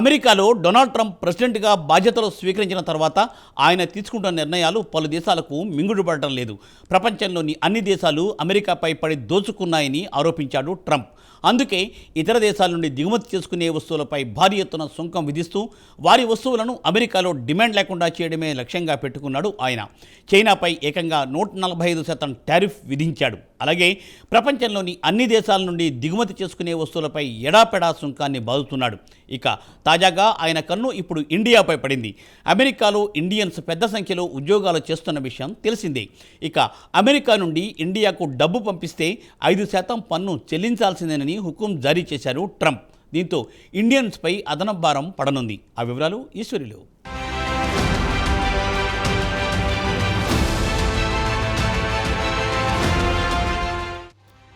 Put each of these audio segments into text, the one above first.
అమెరికాలో Donald Trump ప్రెసిడెంట్గా బాధ్యతలు స్వీకరించిన తర్వాత ఆయన తీసుకుంటున్న నిర్ణయాలు పలు దేశాలకు మింగుడుపడటం లేదు. ప్రపంచంలోని అన్ని దేశాలు అమెరికాపై పడి దోచుకున్నాయని ఆరోపించాడు ట్రంప్. అందుకే ఇతర దేశాల నుండి దిగుమతి చేసుకునే వస్తువులపై భారీ ఎత్తున సుంకం విధిస్తూ వారి వస్తువులను అమెరికాలో డిమాండ్ లేకుండా చేయడమే లక్ష్యంగా పెట్టుకున్నాడు ఆయన. చైనాపై ఏకంగా 145% టారిఫ్ విధించాడు. అలాగే ప్రపంచంలోని అన్ని దేశాల నుండి దిగుమతి చేసుకునే వస్తువులపై ఎడాపెడా సుంకాన్ని బాదుతున్నాడు. ఇక తాజాగా ఆయన కన్ను ఇప్పుడు ఇండియాపై పడింది. అమెరికాలో ఇండియన్స్ పెద్ద సంఖ్యలో ఉద్యోగాలు చేస్తున్న విషయం తెలిసిందే. ఇక అమెరికా నుండి ఇండియాకు డబ్బు పంపిస్తే 5% పన్ను చెల్లించాల్సిందేనని హుకుం జారీ చేశారు ట్రంప్. దీంతో ఇండియన్స్పై అదనపు భారం పడనుంది. ఆ వివరాలు ఈశ్వరిలో.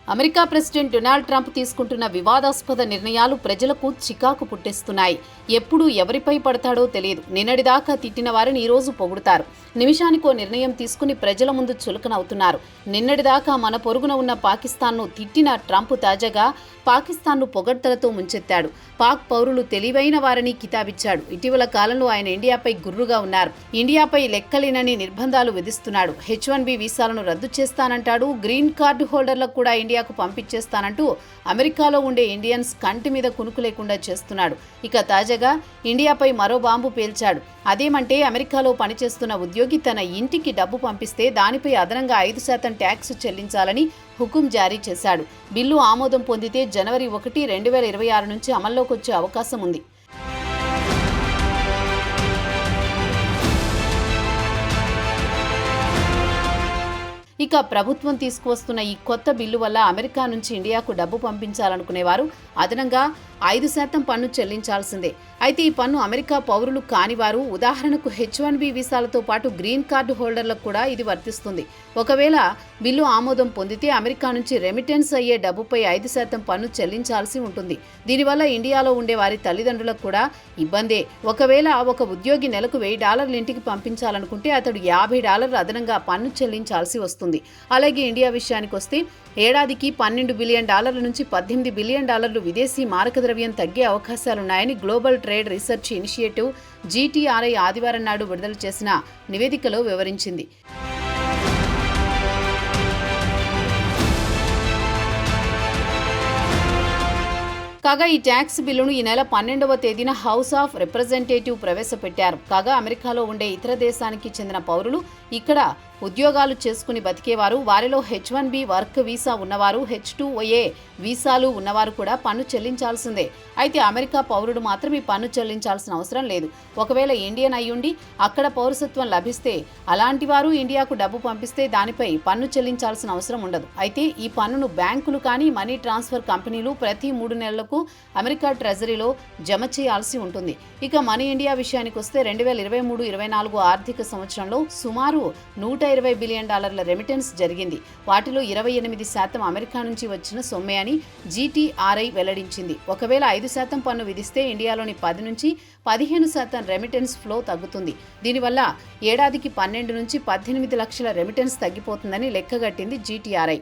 అమెరికా ప్రెసిడెంట్ డొనాల్డ్ ట్రంప్ తీసుకుంటున్న వివాదాస్పద నిర్ణయాలు ప్రజలకు చికాకు పుట్టిస్తున్నాయి. ఎప్పుడు ఎవరిపై పడతాడో తెలియదు. నిన్నటిదాకా తిట్టిన వారిని ఈరోజు పొగుడుతారు. నిమిషానికో నిర్ణయం తీసుకుని ప్రజల ముందు చులకనవుతున్నారు. నిన్నటిదాకా మన పొరుగున ఉన్న పాకిస్తాన్ను తిట్టిన ట్రంప్ తాజాగా పాకిస్తాన్ను పొగడ్తలతో ముంచెత్తాడు. పాక్ పౌరులు తెలివైన వారని కితాబిచ్చాడు. ఇటీవల కాలంలో ఆయన ఇండియాపై గుర్రుగా ఉన్నారు. ఇండియాపై లెక్కలేనని నిర్బంధాలు విధిస్తున్నాడు. H1B వీసాలను రద్దు చేస్తానంటాడు. గ్రీన్ కార్డు హోల్డర్లకు కూడా ఇండియాకు పంపించేస్తానంటూ అమెరికాలో ఉండే ఇండియన్స్ కంటి మీద కునుకు లేకుండా చేస్తున్నాడు. ఇక తాజాగా ఇండియాపై మరో బాంబు పేల్చాడు. అదేమంటే అమెరికాలో పనిచేస్తున్న ఉద్యోగి తన ఇంటికి డబ్బు పంపిస్తే దానిపై అదనంగా 5% ట్యాక్స్ చెల్లించాలని హుకుం జారీ చేశాడు. బిల్లు ఆమోదం పొందితే జనవరి 1, 2026 నుంచి అమల్లోకి వచ్చే అవకాశం ఉంది. ఇక ప్రభుత్వం తీసుకువస్తున్న ఈ కొత్త బిల్లు వల్ల అమెరికా నుంచి ఇండియాకు డబ్బు పంపించాలనుకునేవారు అదనంగా 5% పన్ను చెల్లించాల్సిందే. అయితే ఈ పన్ను అమెరికా పౌరులు కానివారు, ఉదాహరణకు H1B వీసాలతో పాటు గ్రీన్ కార్డు హోల్డర్లకు కూడా ఇది వర్తిస్తుంది. ఒకవేళ బిల్లు ఆమోదం పొందితే అమెరికా నుంచి రెమిటెన్స్ అయ్యే డబ్బుపై 5% పన్ను చెల్లించాల్సి ఉంటుంది. దీనివల్ల ఇండియాలో ఉండే వారి తల్లిదండ్రులకు కూడా ఇబ్బందే. ఒకవేళ ఒక ఉద్యోగి నెలకు $1000 ఇంటికి పంపించాలనుకుంటే అతడు $50 అదనంగా పన్ను చెల్లించాల్సి వస్తుంది. అలాగే ఇండియా విషయానికి వస్తే ఏడాదికి $12 బిలియన్ నుంచి $18 బిలియన్ విదేశీ మారక ద్రవ్యం తగ్గే అవకాశాలున్నాయని global trade research initiative GTRI ఆదివారం నాడు విడుదల చేసిన నివేదికలో వివరించింది. కాగా ఈ ట్యాక్స్ బిల్లును ఈ నెల 12వ తేదీన హౌస్ ఆఫ్ రిప్రజెంటేటివ్ ప్రవేశపెట్టారు. కాగా అమెరికాలో ఉండే ఇతర దేశానికి చెందిన పౌరులు ఇక్కడ ఉద్యోగాలు చేసుకుని బతికేవారు, వారిలో H1B వర్క్ వీసా ఉన్నవారు, H2A వీసాలు ఉన్నవారు కూడా పన్ను చెల్లించాల్సిందే. అయితే అమెరికా పౌరుడు మాత్రం ఈ పన్ను చెల్లించాల్సిన అవసరం లేదు. ఒకవేళ ఇండియన్ అయ్యుండి అక్కడ పౌరసత్వం లభిస్తే అలాంటి వారు ఇండియాకు డబ్బు పంపిస్తే దానిపై పన్ను చెల్లించాల్సిన అవసరం ఉండదు. అయితే ఈ పన్నును బ్యాంకులు కానీ మనీ ట్రాన్స్ఫర్ కంపెనీలు ప్రతి 3 నెలలకు అమెరికా ట్రెజరీలో జమ చేయాల్సి ఉంటుంది. ఇక మనీ ఇండియా విషయానికి వస్తే 2023-24 ఆర్థిక సంవత్సరంలో సుమారు $120 బిలియన్ రెమిటెన్స్ జరిగింది. వాటిలో 28% అమెరికా నుంచి వచ్చిన సొమ్మే అని GTRI వెల్లడించింది. ఒకవేళ 5% పన్ను విధిస్తే ఇండియాలోని 10 నుంచి 15% రెమిటెన్స్ ఫ్లో తగ్గుతుంది. దీనివల్ల ఏడాదికి 12 నుంచి 18 లక్షల రెమిటెన్స్ తగ్గిపోతుందని లెక్కగట్టింది GTRI.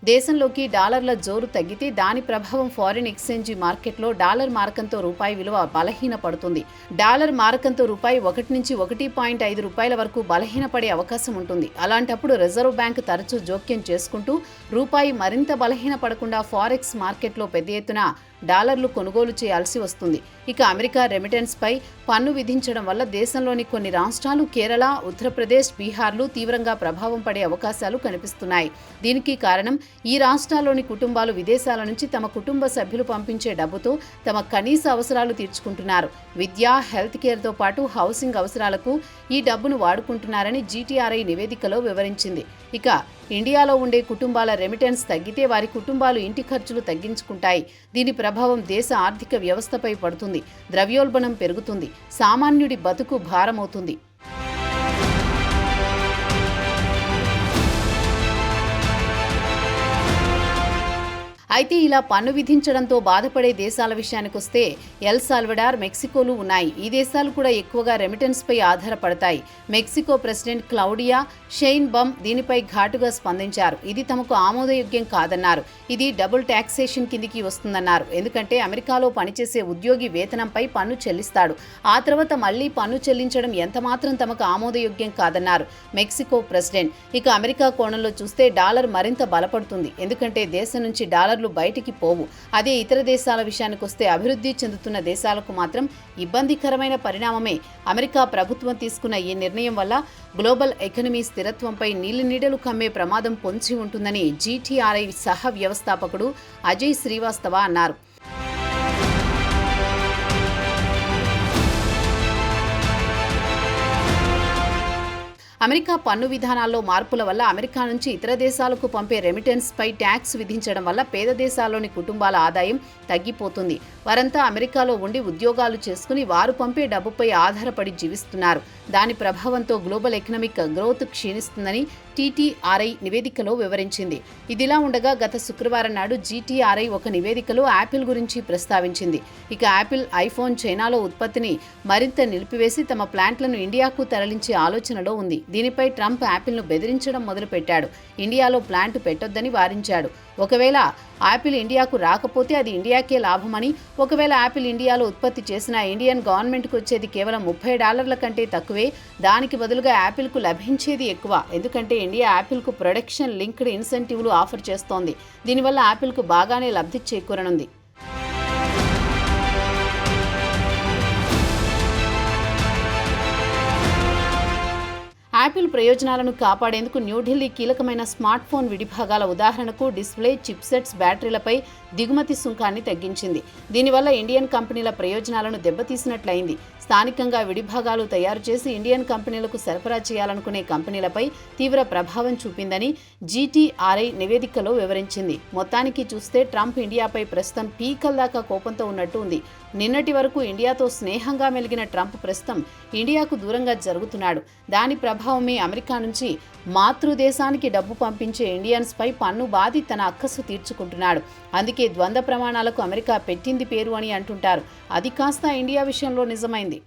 దేశంలోకి డాలర్ల జోరు తగ్గితే దాని ప్రభావం ఫారిన్ ఎక్స్చేంజ్ మార్కెట్లో డాలర్ మారకంతో రూపాయి విలువ బలహీనపడుతుంది. డాలర్ మారకంతో రూపాయి 1 నుంచి 1.5 రూపాయల వరకు బలహీనపడే అవకాశం ఉంటుంది. అలాంటప్పుడు రిజర్వ్ బ్యాంక్ తరచూ జోక్యం చేసుకుంటూ రూపాయి మరింత బలహీనపడకుండా ఫారెక్స్ మార్కెట్లో పెద్ద ఎత్తున డాలర్లు కొనుగోలు చేయాల్సి వస్తుంది. ఇక అమెరికా రెమిటెన్స్ పై పన్ను విధించడం వల్ల దేశంలోని కొన్ని రాష్ట్రాలు కేరళ, ఉత్తరప్రదేశ్, బీహార్లు తీవ్రంగా ప్రభావం పడే అవకాశాలు కనిపిస్తున్నాయి. దీనికి కారణం ఈ రాష్ట్రాల్లోని కుటుంబాలు విదేశాల నుంచి తమ కుటుంబ సభ్యులు పంపించే డబ్బుతో తమ కనీస అవసరాలు తీర్చుకుంటున్నారు. విద్య, హెల్త్ కేర్తో పాటు హౌసింగ్ అవసరాలకు ఈ డబ్బును వాడుకుంటున్నారని GTRI నివేదికలో వివరించింది. ఇక ఇండియాలో ఉండే కుటుంబాల రెమిటెన్స్ తగ్గితే వారి కుటుంబాలు ఇంటి ఖర్చులు తగ్గించుకుంటాయి. దీని ప్రభావం దేశ ఆర్థిక వ్యవస్థపై పడుతుంది. ద్రవ్యోల్బణం పెరుగుతుంది. సామాన్యుడి బతుకు భారమవుతుంది. అయితే ఇలా పన్ను విధించడంతో బాధపడే దేశాల విషయానికొస్తే ఎల్ సాల్వడార్, మెక్సికోలు ఉన్నాయి. ఈ దేశాలు కూడా ఎక్కువగా రెమిటెన్స్ పై ఆధారపడతాయి. మెక్సికో ప్రెసిడెంట్ క్లౌడియా షెయిన్బమ్ దీనిపై ఘాటుగా స్పందించారు. ఇది తమకు ఆమోదయోగ్యం కాదన్నారు. ఇది డబుల్ టాక్సేషన్ కిందికి వస్తుందన్నారు. ఎందుకంటే అమెరికాలో పనిచేసే ఉద్యోగి వేతనంపై పన్ను చెల్లిస్తాడు. ఆ తర్వాత మళ్లీ పన్ను చెల్లించడం ఎంతమాత్రం తమకు ఆమోదయోగ్యం కాదన్నారు మెక్సికో ప్రెసిడెంట్. ఇక అమెరికా కోణంలో చూస్తే డాలర్ మరింత బలపడుతుంది. ఎందుకంటే దేశం నుంచి డాలర్లు బయటికి పోవు. అదే ఇతర దేశాల విషయానికొస్తే అభివృద్ధి చెందుతున్న దేశాలకు మాత్రం ఇబ్బందికరమైన పరిణామమే. అమెరికా ప్రభుత్వం తీసుకున్న ఈ నిర్ణయం వల్ల గ్లోబల్ ఎకానమీ స్థిరత్వంపై నీళ్లు కమ్మే ప్రమాదం పొంచి ఉంటుందని జీటీఆర్ఐ సహ వ్యవస్థాపకుడు అజయ్ శ్రీవాస్తవ అన్నారు. అమెరికా పన్ను విధానాల్లో మార్పుల వల్ల అమెరికా నుంచి ఇతర దేశాలకు పంపే రెమిటెన్స్ పై ట్యాక్స్ విధించడం వల్ల పేద దేశాల్లోని కుటుంబాల ఆదాయం తగ్గిపోతుంది. వారంతా అమెరికాలో ఉండి ఉద్యోగాలు చేసుకుని వారు పంపే డబ్బుపై ఆధారపడి జీవిస్తున్నారు. దాని ప్రభావంతో గ్లోబల్ ఎకనామిక్ గ్రోత్ క్షీణిస్తుందని టీటీఆర్ఐ నివేదికలో వివరించింది. ఇదిలా ఉండగా గత శుక్రవారం నాడు జీటీఆర్ఐ ఒక నివేదికలో యాపిల్ గురించి ప్రస్తావించింది. ఇక యాపిల్ ఐఫోన్ చైనాలో ఉత్పత్తిని మరింత నిలిపివేసి తమ ప్లాంట్లను ఇండియాకు తరలించే ఆలోచనలో ఉంది. దీనిపై ట్రంప్ యాపిల్ను బెదిరించడం మొదలుపెట్టాడు. ఇండియాలో ప్లాంట్ పెట్టొద్దని వారించాడు. ఒకవేళ యాపిల్ ఇండియాకు రాకపోతే అది ఇండియాకే లాభమని, ఒకవేళ యాపిల్ ఇండియాలో ఉత్పత్తి చేసిన ఇండియన్ గవర్నమెంట్కు వచ్చేది కేవలం $30 కంటే తక్కువే, దానికి బదులుగా యాపిల్కు లభించేది ఎక్కువ. ఎందుకంటే ఇండియా యాపిల్కు ప్రొడక్షన్ లింక్డ్ ఇన్సెంటివ్లు ఆఫర్ చేస్తోంది. దీనివల్ల యాపిల్కు బాగానే లబ్ధి చేకూరనుంది. యాపిల్ ప్రయోజనాలను కాపాడేందుకు న్యూఢిల్లీ కీలకమైన స్మార్ట్ ఫోన్ విడిభాగాల ఉదాహరణకు డిస్ప్లే, చిప్సెట్స్, బ్యాటరీలపై దిగుమతి సుంకాన్ని తగ్గించింది. దీనివల్ల ఇండియన్ కంపెనీల ప్రయోజనాలను దెబ్బతీసినట్లయింది. స్థానికంగా విడిభాగాలు తయారు చేసి ఇండియన్ కంపెనీలకు సరఫరా చేయాలనుకునే కంపెనీలపై తీవ్ర ప్రభావం చూపిందని జీటీఆర్ఐ నివేదికలో వివరించింది. మొత్తానికి చూస్తే ట్రంప్ ఇండియాపై ప్రస్తుతం పీకల దాకా కోపంతో ఉన్నట్టు ఉంది. నిన్నటి వరకు ఇండియాతో స్నేహంగా మెలిగిన ట్రంప్ ప్రస్తుతం ఇండియాకు దూరంగా జరుగుతున్నాడు. దాని ప్రభావమే అమెరికా నుంచి మాతృదేశానికి డబ్బు పంపించే ఇండియన్స్ పై పన్ను బాధి తన అక్కసు తీర్చుకుంటున్నాడు. అందుకే ద్వంద్వ ప్రమాణాలకు అమెరికా పెట్టింది పేరు అని అంటుంటారు. అది కాస్త ఇండియా విషయంలో నిజమైంది.